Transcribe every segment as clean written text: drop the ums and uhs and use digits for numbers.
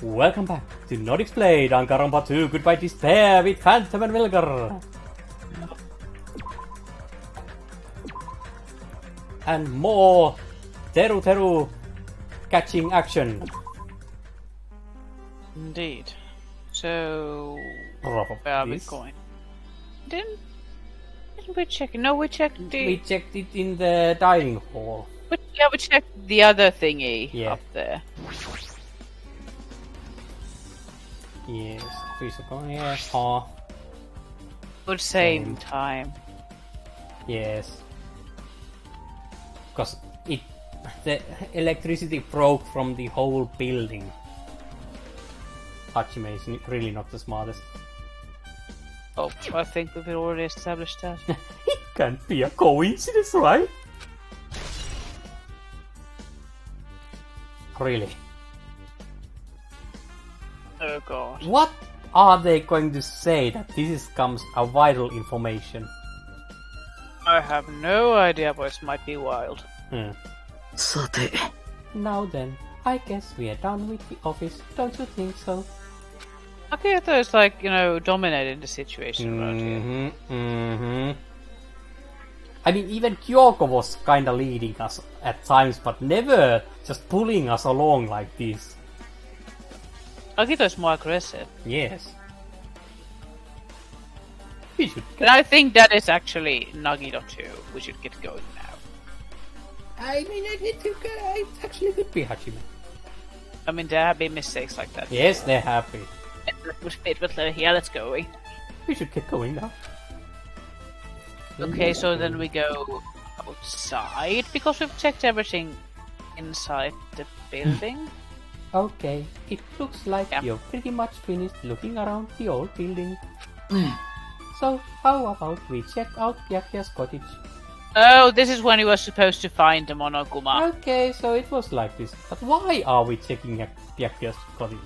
Welcome back to Nordics Play Danganronpa 2 Goodbye Despair with Phantom and Wilgar. And more Teru catching action. Indeed. So, where are we going? Didn't we check? No, we checked the... We checked it in the dining hall. We checked the other thingy up there. Yes, physical, yes. Good same time. Yes. Because the electricity broke from the whole building. Hachime is really not the smartest. Oh, I think we've already established that. It can't be a coincidence, right? Really? Oh god. What are they going to say that this comes a vital information? I have no idea, but it might be wild. Sate. Now then, I guess we are done with the office, don't you think so? Nagito is like, dominating the situation around here. I mean, even Kyoko was kinda leading us at times, but never just pulling us along like this. Nagito is more aggressive. Yes. We should And I think that is actually Nagito too. We should get going now. I mean, it actually could be Hachime. I mean, there have been mistakes like that. Yes, they're happy. Yeah, let's go. We should get going now. Okay, so then we go outside, because we've checked everything inside the building. Okay, it looks like you're pretty much finished looking around the old building. So, how about we check out Byakuya's cottage? Oh, this is when he was supposed to find the Monokuma. Okay, so it was like this. But why are we checking out Byakuya's cottage?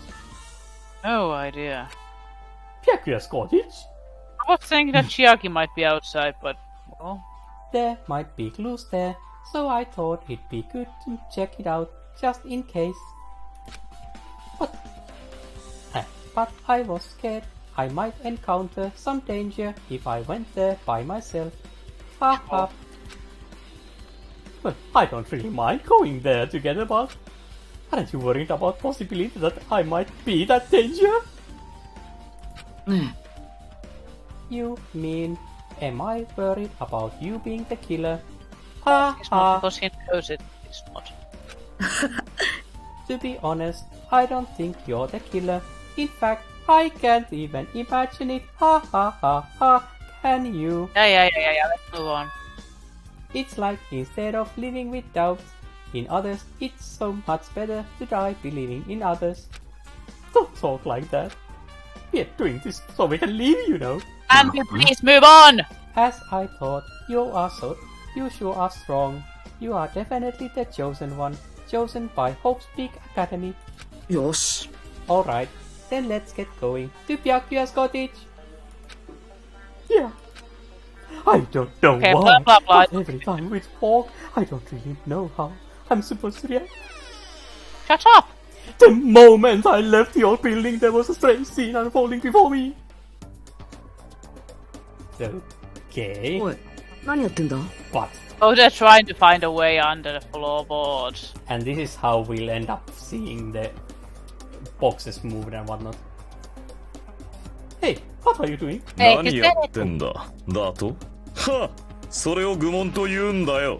No idea. Byakuya's cottage? I was thinking that Chiaki might be outside, but, well... There might be clues there, so I thought it'd be good to check it out, just in case. But I was scared I might encounter some danger if I went there by myself. Haha. Well, I don't really mind going there together, but aren't you worried about possibility that I might be that danger? You mean, am I worried about you being the killer? It's not because he knows it. It's not. To be honest, I don't think you're the killer. In fact, I can't even imagine it. Ha ha ha ha. Can you? Yeah. Let's move on. It's like instead of living with doubts in others, it's so much better to die believing in others. Don't talk like that. We're doing this so we can leave, you know. And please move on! As I thought, you sure are strong. You are definitely the chosen one, chosen by Hope's Peak Academy. Yosh. Alright, then let's get going to Byakuya's cottage. Yeah. I don't know why, blah, blah, blah. but every time we talk, I don't really know how I'm supposed to react. Shut up! The moment I left the old building, there was a strange scene unfolding before me. Okay. Oi, 何やってんだ? But Oh, they're trying to find a way under the floorboards. and this is how we'll end up seeing the boxes moved and whatnot. Hey, what are you doing? 何やってんだだとはそれを愚問と言うんだよ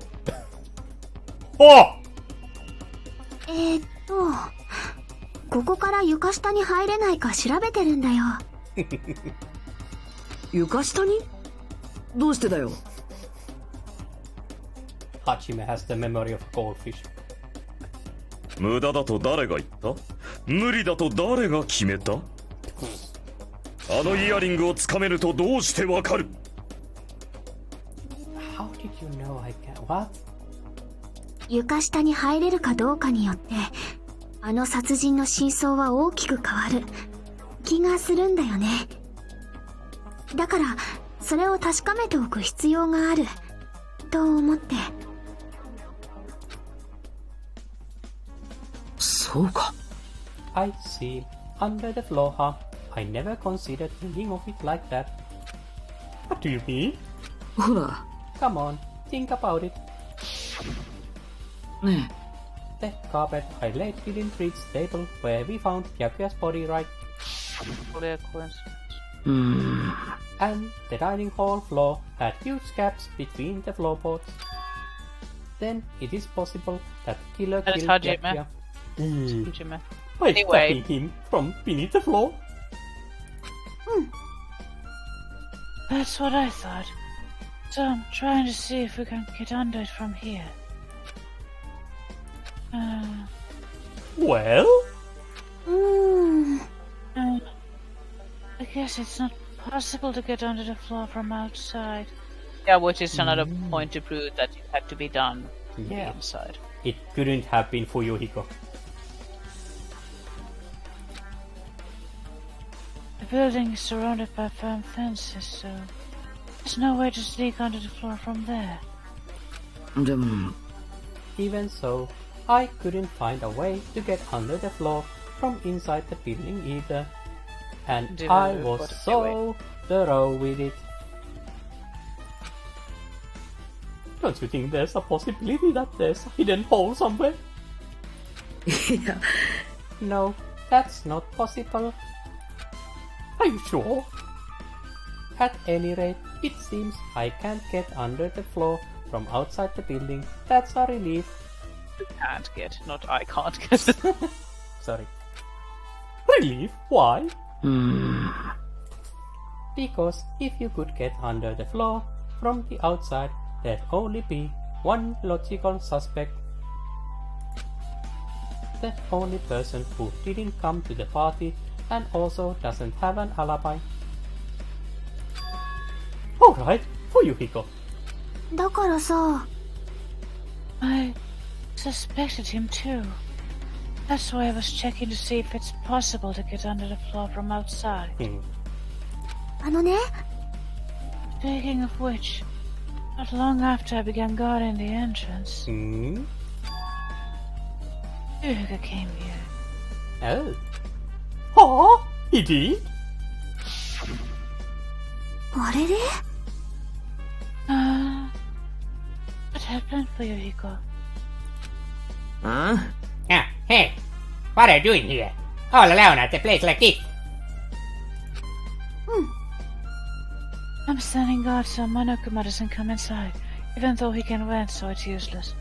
Oh! ここから床下に入れないか調べてるんだよ。床下に? どうしてだよ? Hachime has the memory of a goldfish. 無駄だと誰が言った無理だと誰が決めたあのイヤリングをつかめるとどうしてわかる How did you know I can? What? 床下に入れるかどうかによって、あの殺人の真相は大きく変わる気がするんだよね。だから、それを確かめておく必要がある、と思って。そうか。I see. Under the floor, huh? I never considered thinking of it like that. What do you mean? ほら、 Come on, think about it. ね The carpet I laid didn't reach the table where we found Byakuya's body, right? Probably a coincidence. え。And the dining hall floor had huge gaps between the floorboards. Then it is possible that the killer That is killed Hajime. Byakuya Jimmy. by Anyway. stabbing him from beneath the floor. That's what I thought. So I'm trying to see if we can get under it from here. Well? I guess it's not possible to get under the floor from outside. Yeah, which is another point to prove that it had to be done from the Yeah. inside. It couldn't have been Fuyuhiko. The building is surrounded by firm fences, so there's no way to sneak under the floor from there. でも、 Even so, I couldn't find a way to get under the floor from inside the building either. And Didn't I know was what so thorough with it. Don't you think there's a possibility that there's a hidden hole somewhere? いや、 No, that's not possible. Are you sure? At any rate, it seems I can't get under the floor from outside the building. That's a relief. You can't get, not I can't get. Sorry. Relief? Why? うーん。 Because if you could get under the floor from the outside, there'd only be one logical suspect. The only person who didn't come to the party and also doesn't have an alibi. Alright, Fuyuhiko. だからさ、 I suspected him too. That's why I was checking to see if it's possible to get under the floor from outside. あのね、 Speaking of which, not long after I began guarding the entrance, Yuga came here. Oh. Huh? He did? あれれ What happened for Yuhiko? あ Ah, hey. What are you doing here? All alone at a place like this? I'm standing guard so Monokuma doesn't come inside, even though he can vent, so it's useless.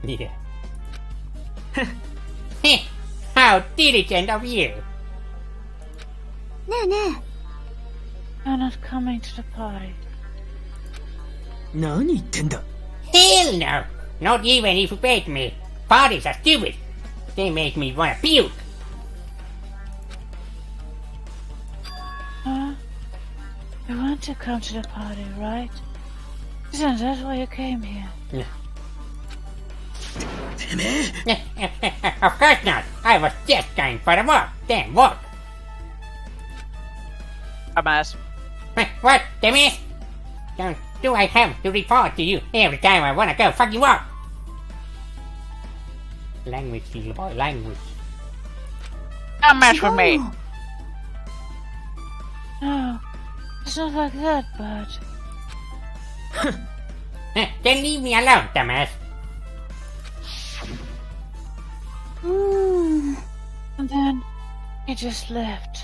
Yeah. How diligent of you. ねえね I'm not coming to the party. 何言ってんだ Hell no! Not even if you paid me. Parties are stupid. They make me wanna puke. Huh? You want to come to the party, right? Isn't that why you came here? Of course not. I was just going for a walk. Damn walk. Dumbass. What? The mess? Do I have to report to you every time I wanna go fucking walk? Language, little boy, language. Don't mess え。 with me. 違うの No, it's not like that, but... Then leave me alone, dumbass. And then he just left.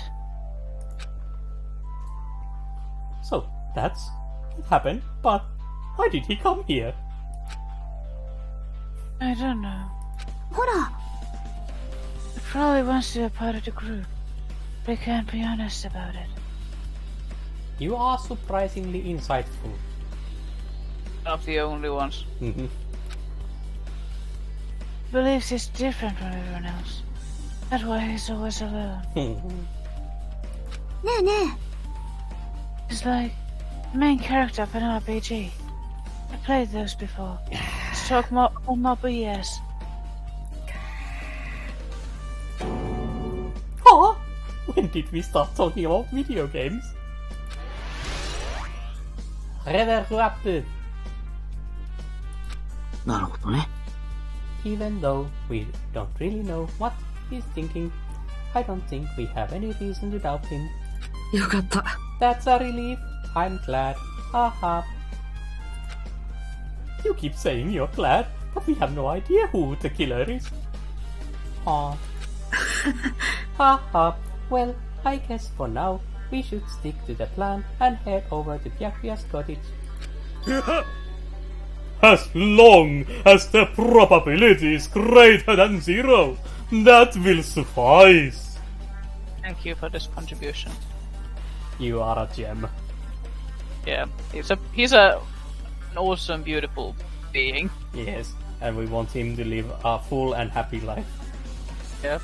So, that's what happened, but why did he come here? I don't know. ほら、 He probably wants to be a part of the group, but he can't be honest about it. You are surprisingly insightful. Not the only ones. Mhm. Believes he's different from everyone else. That's why he's always alone. ねえね He's like the main character of an RPG. I played those before. Let's talk more BS. Huh? When did we start talking about video games? Reverruaped. なるほどね。 Even though we don't really know what he's thinking, I don't think we have any reason to doubt him. よかった。 That's a relief. I'm glad. Haha. You keep saying you're glad, but we have no idea who the killer is. Aw. Haha. Well, I guess for now, we should stick to the plan and head over to Byakuya's cottage. As long as the probability is greater than 0, that will suffice. Thank you for this contribution. You are a gem. Yeah, he's an awesome, beautiful being. Yes, and we want him to live a full and happy life. Yeah.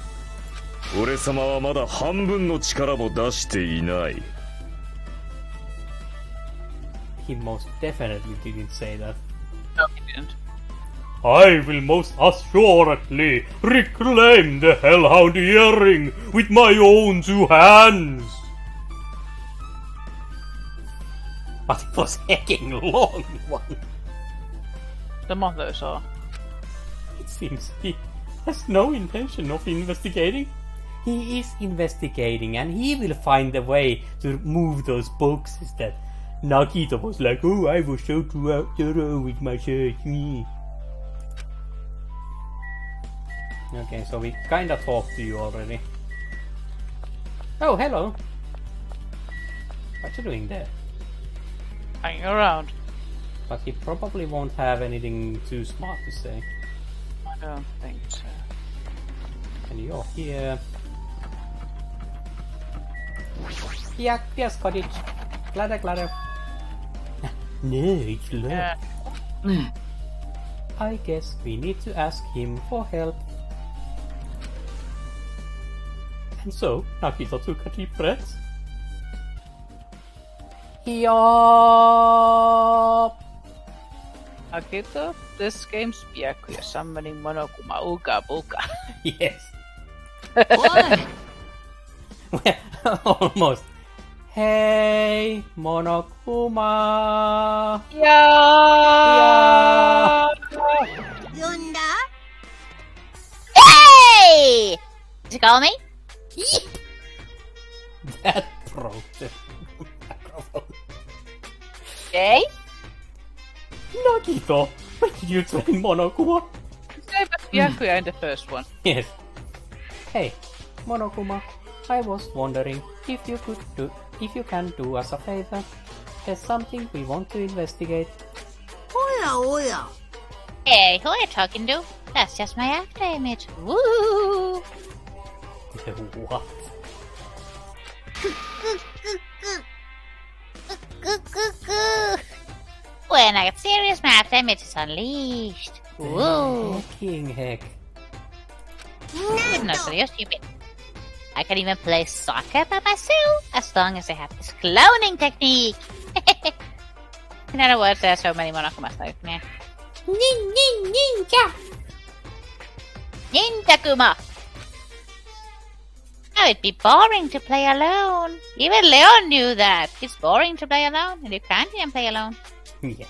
俺様はまだ半分の力も出していない。 He most definitely didn't say that. No, he didn't. I will most assuredly reclaim the Hellhound earring with my own 2 hands. But it was a hecking long one. The mothers are. It seems he has no intention of investigating. He is investigating and he will find a way to move those boxes that Nagito was like, oh, I was so thorough with my search. Okay, so we kinda talked to you already. Oh, hello. What you doing there? Hanging around. But he probably won't have anything too smart to say. I don't think so. And you're here. Yes, cottage. Gladder. No, it's locked. Yeah. ね I guess we need to ask him for help. And so, Nagito took a deep breath. Yup. Nagito, this game's Byakuya summoning Monokuma Uga Buga. Yes. え。おい Well, almost. Hey, Monokuma. Yeah. Hey! Did you call me? That broke the microphone. Okay. Nagito, when did you train Monokuma? Same as Byakuya in the first one. Yes. Hey, Monokuma, I was wondering if you can do us a favor. There's something we want to investigate. Hey, who are you talking to? That's just my after image. Woo! What? When I get serious, my after image is unleashed. Woo! King heck. No, so you're stupid. I can even play soccer by myself as long as I have this cloning technique. In other words, there are so many Monokumas like me. Ninja! Ninja-kuma! Oh, it'd be boring to play alone. Even Leon knew that. It's boring to play alone, and you can't even play alone. Yeah.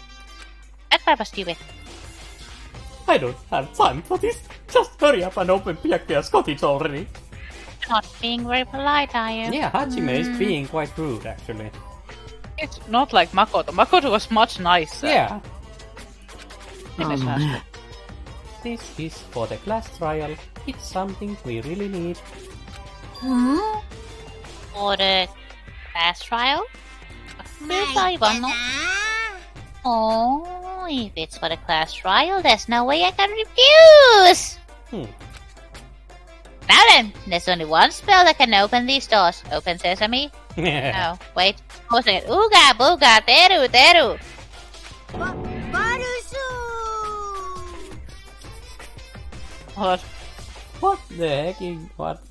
That part was stupid. I don't have time for this. Just hurry up and open Byakuya's cottage already. Not being very polite, are you? Yeah, Hajime is being quite rude, actually. It's not like Makoto. Makoto was much nicer. Yeah. In this あのね aspect. This is for the class trial. It's something we really need. For the class trial? Oh, if it's for the class trial, there's no way I can refuse! Now then, there's only one spell that can open these doors. Open sesame? No, wait. What's it? Ooga booga teru teru! What? What the heck?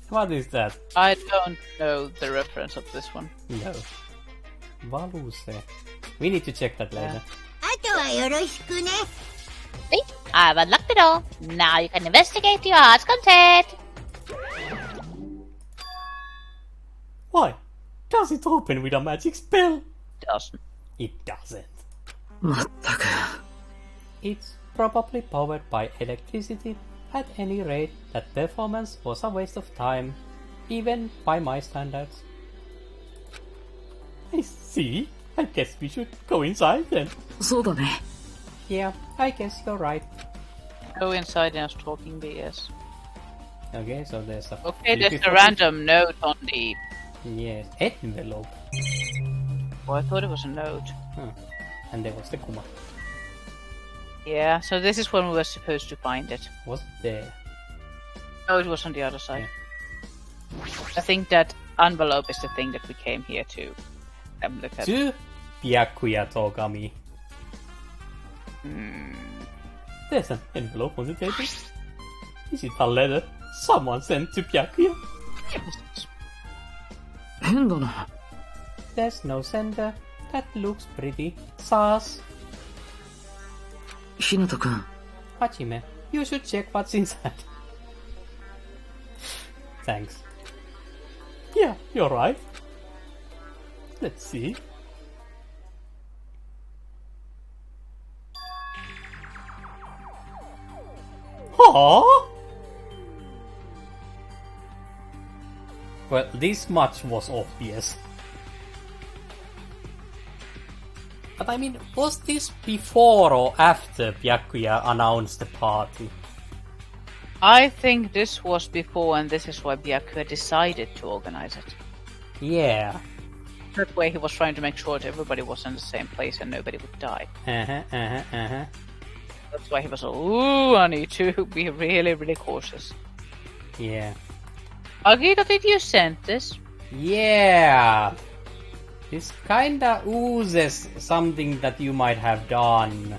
What is that? I don't know the reference of this one. No. Valuse. We need to check that later. See? I've unlocked the door. Now you can investigate your heart's content. Why? Does it open with a magic spell? Doesn't. It doesn't. まったく。 It's probably powered by electricity. At any rate, that performance was a waste of time. even by my standards. I see. I guess we should go inside then. そうだね。 Yeah, I guess you're right. Go inside and I was talking BS. Okay, so there's a... Okay, there's a random note on the... Yes, envelope. Oh, I thought it was a note. Huh. And there was the Kuma. Yeah, so this is when we were supposed to find it. Was there? No, it was on the other side. I think that envelope is the thing that we came here to look at. To Byakuya Togami. There's an envelope on the table. Is it a letter someone sent to Byakuya? 変だな。 There's no sender. That looks pretty sus. ひなたくん、 Hajime, you should check what's inside. Thanks. Yeah, you're right. Let's see. Huh? Well, this much was obvious. But I mean, was this before or after Byakuya announced the party? I think this was before, and this is why Byakuya decided to organize it. Yeah. That way he was trying to make sure that everybody was in the same place and nobody would die. That's why he was like, ooh, I need to be really, really cautious. Yeah. Nagito, did you send this? Yeah. This kinda oozes something that you might have done.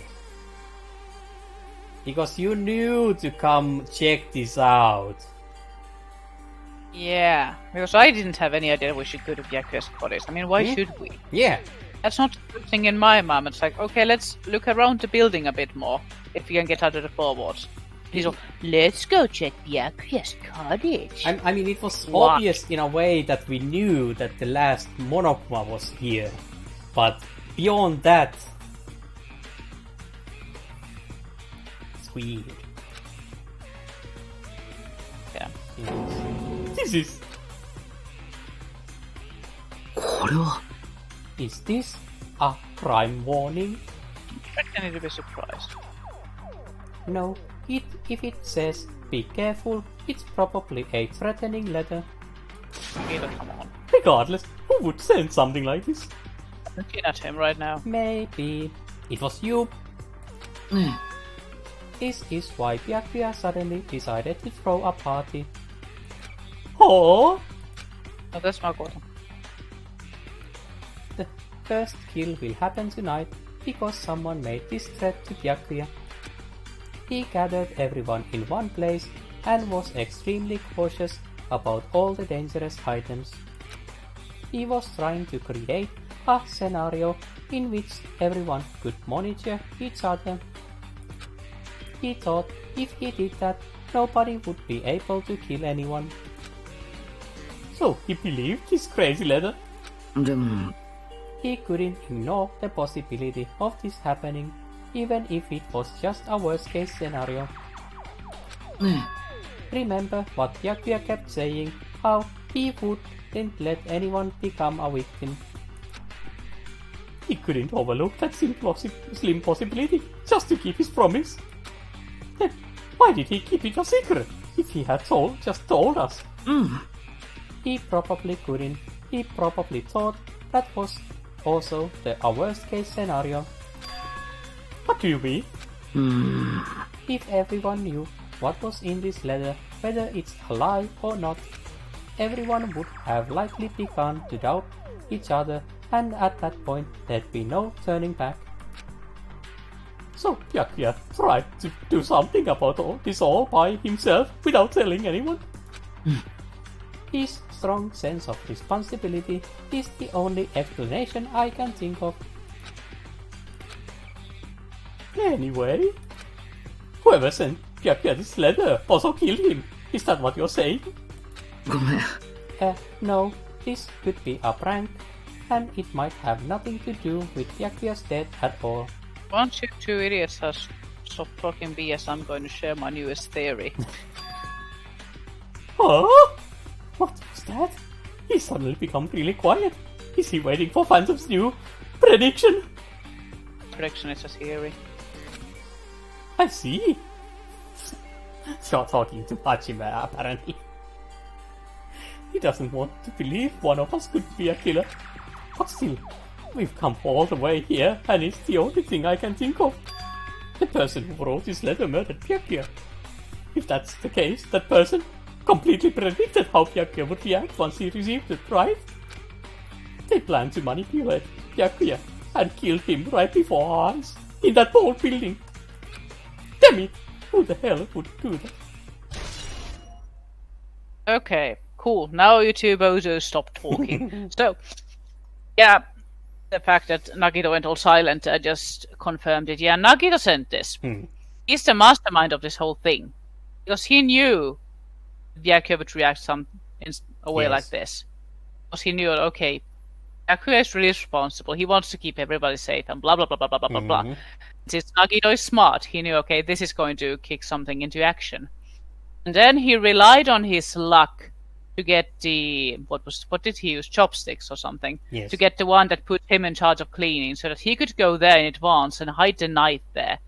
Because you knew to come check this out. Yeah, because I didn't have any idea we should go to Byakuya's cottage. I mean, why should we? Yeah. That's not something in my mind. It's like, okay, let's look around the building a bit more, if we can get out of the floorboards. He's like, let's go check Byakuya's cottage. I mean, it was What? obvious in a way that we knew that the last Monokuma was here. But beyond that... It's weird. Yeah. Yes. This is... これは、 Is this a crime warning? I need to be surprised. No, if it says be careful, it's probably a threatening letter. Nagito, come on. Regardless, who would send something like this? I'm looking at him right now. Maybe it was you. ね This is why Byakuya suddenly decided to throw a party. Oh! No, that's Makoto. The first kill will happen tonight because someone made this threat to Byakuya. He gathered everyone in one place and was extremely cautious about all the dangerous items. He was trying to create a scenario in which everyone could monitor each other. He thought if he did that, nobody would be able to kill anyone. So he believed this crazy letter. でも、 He couldn't ignore the possibility of this happening, even if it was just a worst-case scenario. ね Remember what Byakuya kept saying, how he wouldn't let anyone become a victim. He couldn't overlook that slim possibility just to keep his promise. Then why did he keep it a secret if he had just told us? うん。 He probably couldn't. He probably thought that was also a worst-case scenario. What do you mean? うーん。 If everyone knew what was in this letter, whether it's a lie or not, everyone would have likely begun to doubt each other, and at that point there'd be no turning back. So Byakuya tried to do something about this all by himself without telling anyone. His strong sense of responsibility is the only explanation I can think of. Anyway, whoever sent Byakuya this letter also killed him. Is that what you're saying? ごめん。 No, this could be a prank, and it might have nothing to do with Byakuya's death at all. Once you two idiots have stopped talking BS, I'm going to share my newest theory. Huh? What was that? He's suddenly become really quiet. Is he waiting for Phantom's new prediction? Prediction is a theory. I see. You're talking to Hachime, apparently. He doesn't want to believe one of us could be a killer. But still, we've come all the way here, and it's the only thing I can think of. The person who wrote this letter murdered Byakuya. If that's the case, that person completely predicted how Byakuya would react once he received it, right? They planned to manipulate Byakuya and kill him right before our eyes, in that old building. Damn it! Who the hell would do that? Okay, cool. Now you two bozos stop talking. So, yeah, the fact that Nagito went all silent just confirmed it. Yeah, Nagito sent this. He's the mastermind of this whole thing. Because he knew Byakuya would react in a way like this. Because he knew, okay, Byakuya is really responsible. He wants to keep everybody safe and blah blah blah blah blah blah blah. Since Nagito is smart, he knew, okay, this is going to kick something into action. And then he relied on his luck to get the what did he use? Chopsticks or something. Yes. To get the one that put him in charge of cleaning, so that he could go there in advance and hide the knife there.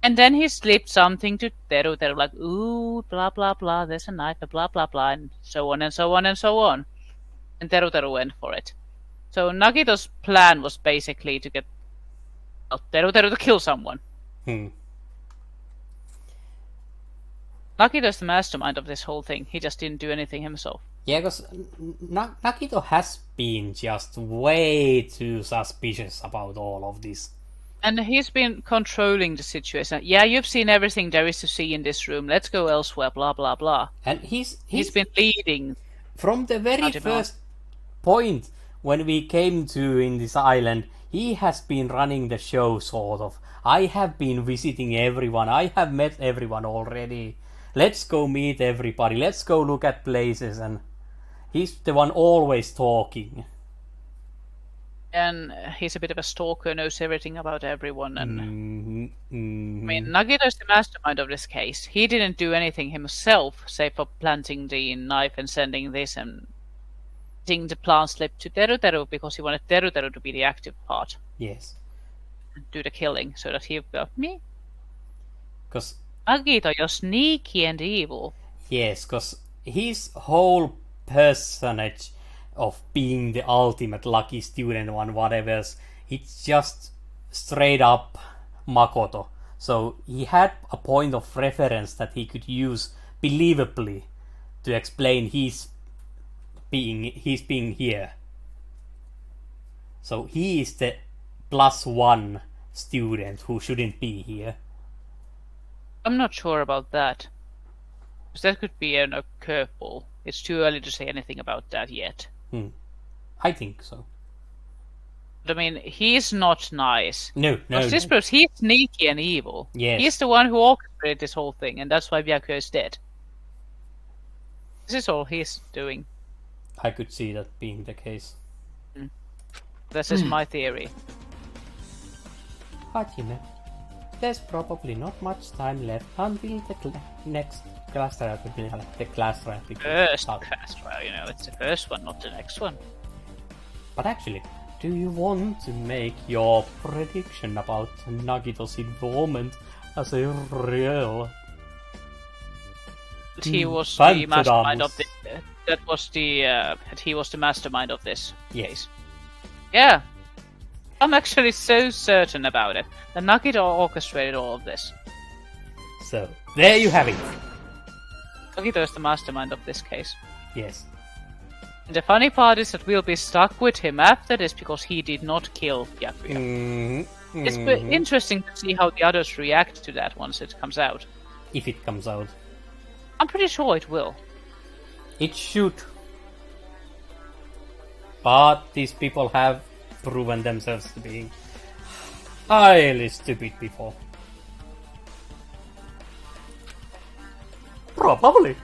And then he slipped something to Teru, like, ooh, blah blah blah, there's a knife, blah blah blah, and so on and so on and so on. And Teru went for it. So Nagito's plan was basically to get Teru to kill someone. Nagito's the mastermind of this whole thing. He just didn't do anything himself. Yeah, because Nagito has been just way too suspicious about all of this. And he's been controlling the situation. Yeah, you've seen everything there is to see in this room. Let's go elsewhere, blah, blah, blah. And he's been leading. From the very first point when we came to in this island, he has been running the show, sort of. I have been visiting everyone. I have met everyone already. Let's go meet everybody. Let's go look at places. And he's the one always talking. And he's a bit of a stalker, knows everything about everyone. And I mean, Nagito's the mastermind of this case. He didn't do anything himself, save for planting the knife and sending this and letting the plan slip to Teru because he wanted Teru to be the active part. Yes. Do the killing, so that he would go, me? Because Nagito, you're sneaky and evil. Yes, because his whole personage of being the ultimate lucky student one, whatever, it's just straight up Makoto. So he had a point of reference that he could use believably to explain his being here. So he is the +1 student who shouldn't be here. I'm not sure about that. Because that could be a curveball. It's too early to say anything about that yet. I think so. But I mean, he's not nice. No. This proves he's sneaky and evil. Yes. He's the one who orchestrated this whole thing, and that's why Byakuya is dead. This is all he's doing. I could see that being the case. This is my theory. Hajime, there's probably not much time left until the next class trial. The class trial. First class trial, it's the first one, not the next one. But actually, do you want to make your prediction about Nagito's involvement as a real? He was the mastermind of this. That was he was the mastermind of this case. Yeah. I'm actually so certain about it. That Nagito orchestrated all of this. So, there you have it. Nagito is the mastermind of this case. Yes. And the funny part is that we'll be stuck with him after this because he did not kill Byakuya. It's interesting to see how the others react to that once it comes out. If it comes out. I'm pretty sure it will. It should. But these people have proven themselves to be highly stupid before. Probably.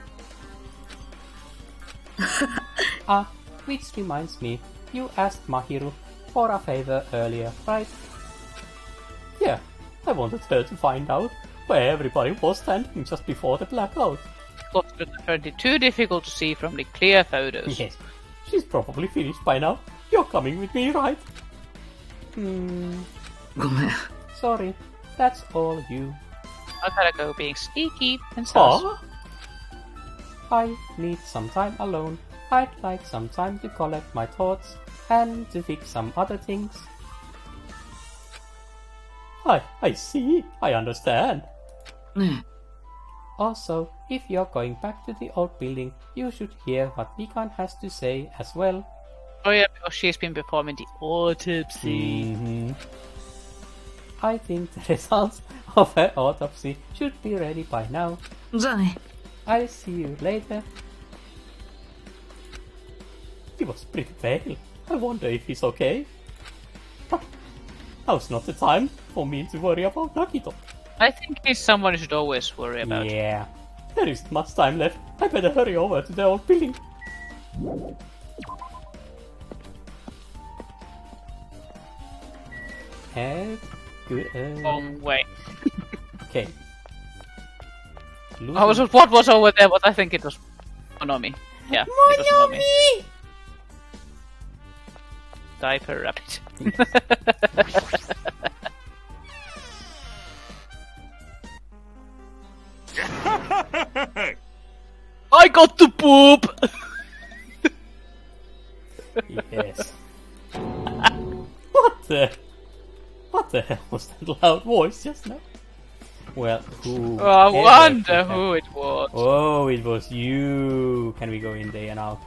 Which reminds me, you asked Mahiru for a favor earlier, right? Yeah, I wanted her to find out where everybody was standing just before the blackout. was apparently too difficult to see from the clear photos. Yes. She's probably finished by now. You're coming with me, right? ごめん。 Sorry. That's all you. I gotta go being sneaky and sus. Aw. I need some time alone. I'd like some time to collect my thoughts and to fix some other things. I see. I understand. ね Also, if you're going back to the old building, you should hear what Mikan has to say as well. Oh yeah, because she's been performing the autopsy. Mm-hmm. I think the results of her autopsy should be ready by now. え。じゃあね。 I'll see you later. He was pretty pale. I wonder if he's okay. But now's not the time for me to worry about Nagito. I think he's someone you should always worry about. Yeah. There isn't much time left. I better hurry over to the old building. Good. Wrong way. Okay. I was what was over there, but I think it was Monomi. Yeah, it was Monomi. Diaper rabbit. I got to poop! Yes. What the hell was that loud voice just now? Well, who? Oh, I wonder who it was. Oh, it was you. Can we go in there now?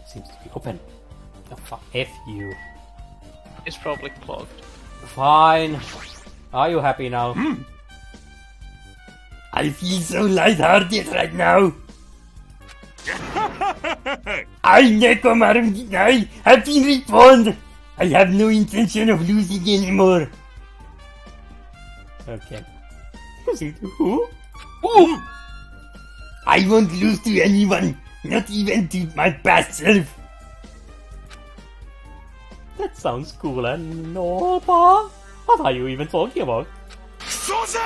Seems to be open. Oh, fuck. F you. It's probably clogged. Fine. Are you happy now? I feel so lighthearted right now. I, Nekomaru, I have been reformed. I have no intention of losing anymore. Okay. Losing to who? Who? I won't lose to anyone, not even to my past self. That sounds cool and all, but what are you even talking about? Cose!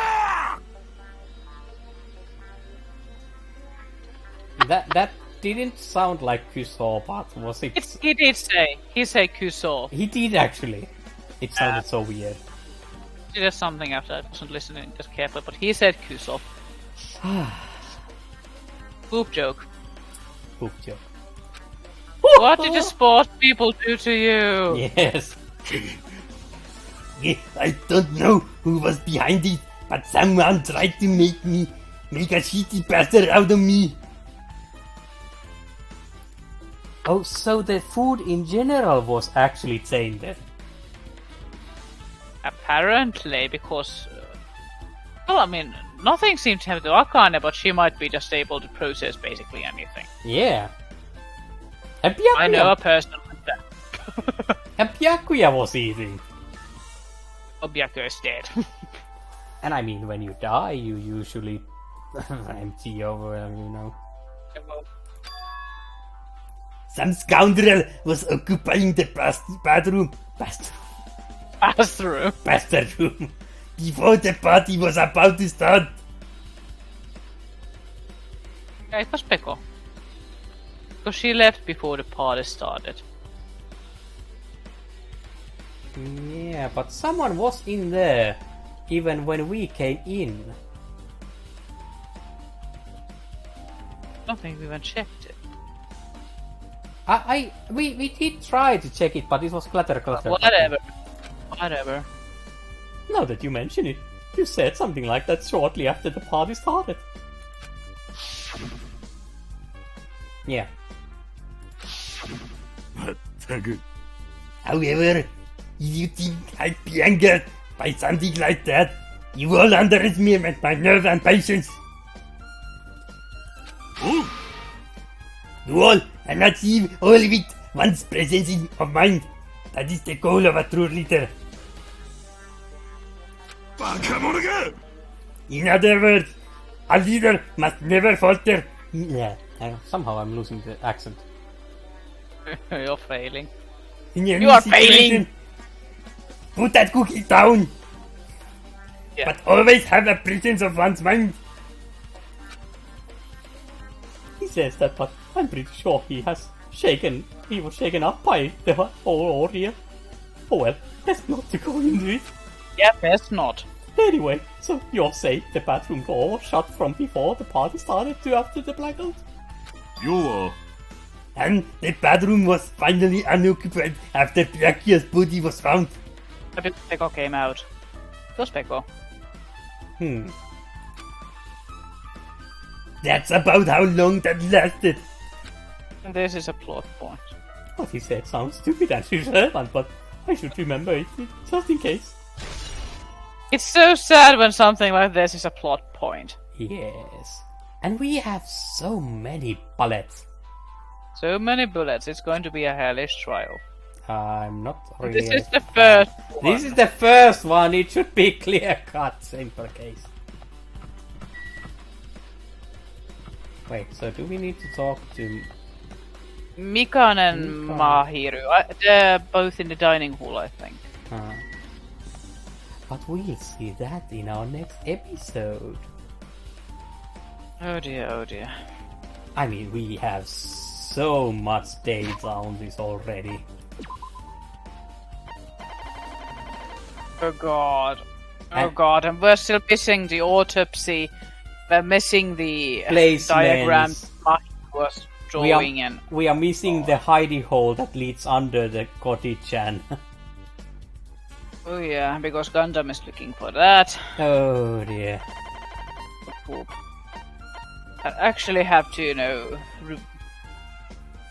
That didn't sound like Kuso, but was it? He did say. He said Kuso. He did actually. It sounded so weird. There's something after I wasn't listening just carefully, but he said Kuso. Poop joke. Poop joke. What did the sport people do to you? Yes. I don't know who was behind it, but someone tried to make a shitty bastard out of me. Oh, so the food in general was actually tainted. Apparently, because... well, I mean, nothing seems to have to Akane, but she might be just able to process basically anything. Yeah. And I know a Byakuya, person like that. and Byakuya was eating. Byakuya is dead. And I mean, when you die, you usually empty over, you know. Some scoundrel was occupying the bathroom before the party was about to start. Yeah, it was Peko. Because she left before the party started. Yeah, but someone was in there, even when we came in. I don't think we even checked it. We did try to check it, but it was clutter. Whatever. Now that you mention it, you said something like that shortly after the party started. Yeah. However, if you think I'd be angered by something like that, you all underestimate my nerve and patience. You all and achieve all of it one's presence of mind. That is the goal of a true leader. In other words, a leader must never falter. Yeah. Somehow I'm losing the accent. You're failing. In any You are situation, failing! put that cookie down. Yeah. but always have a presence of one's mind. He says that, but I'm pretty sure he was shaken up by the whole ordeal. Oh well, best not to go into it. Yeah, best not. Anyway, so you're saying the bathroom door was shut from before the party started to after the blackout? And the bathroom was finally unoccupied after Byakuya's body was found. A bit Peko came out. It was Peko. That's about how long that lasted. And this is a plot point. What he said sounds stupid and irrelevant, but I should remember it just in case. It's so sad when something like this is a plot point. Yes. And we have so many bullets. So many bullets, it's going to be a hellish trial. I'm not really... This is the first one. This is the first one, it should be clear cut, simple case. Wait, so do we need to talk to... Mikan and Mahiru. They're both in the dining hall, I think. But we'll see that in our next episode. Oh dear. I mean, we have so much data on this already. Oh god. And we're still missing the autopsy. We're missing the diagrams Mahiru was drawing in. We are missing the hidey hole that leads under the cottage-chan. Oh yeah, because Gundam is looking for that. Oh dear. I actually have to,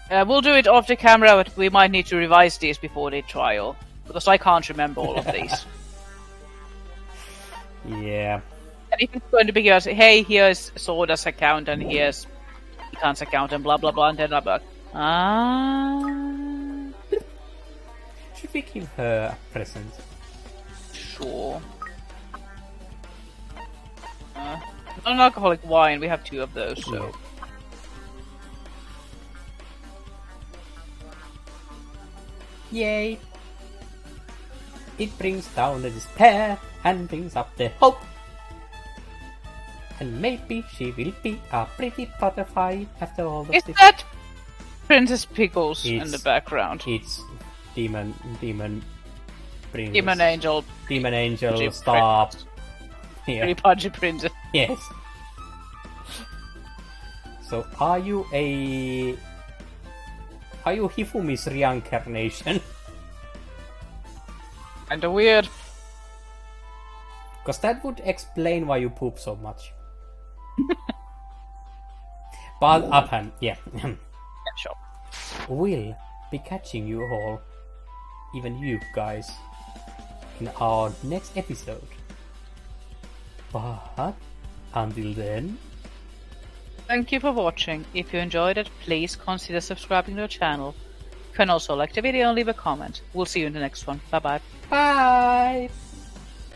we'll do it off the camera, but we might need to revise these before the trial. Because I can't remember all of these. Yeah. And if it's going to be us, hey, here's Sorta's account, and here's Mikan's account, and blah blah blah, and then I'm like, Should we give her a present? Sure. Non-alcoholic wine, we have 2 of those, so... Yay! It brings down the despair and brings up the hope. And maybe she will be a pretty butterfly after all of Is this. that Princess Pickles in the background? It's Demon Princess. Demon Angel. Demon Angel, stop. Yeah. Very pudgy princess. Yes. So, are you Hifumi's reincarnation? Kinda weird. Because that would explain why you poop so much. But upon, yeah. Sure. We'll be catching you all, even you guys, in our next episode. But until then, thank you for watching. If you enjoyed it, please consider subscribing to our channel. You can also like the video and leave a comment. We'll see you in the next one. Bye bye. bye!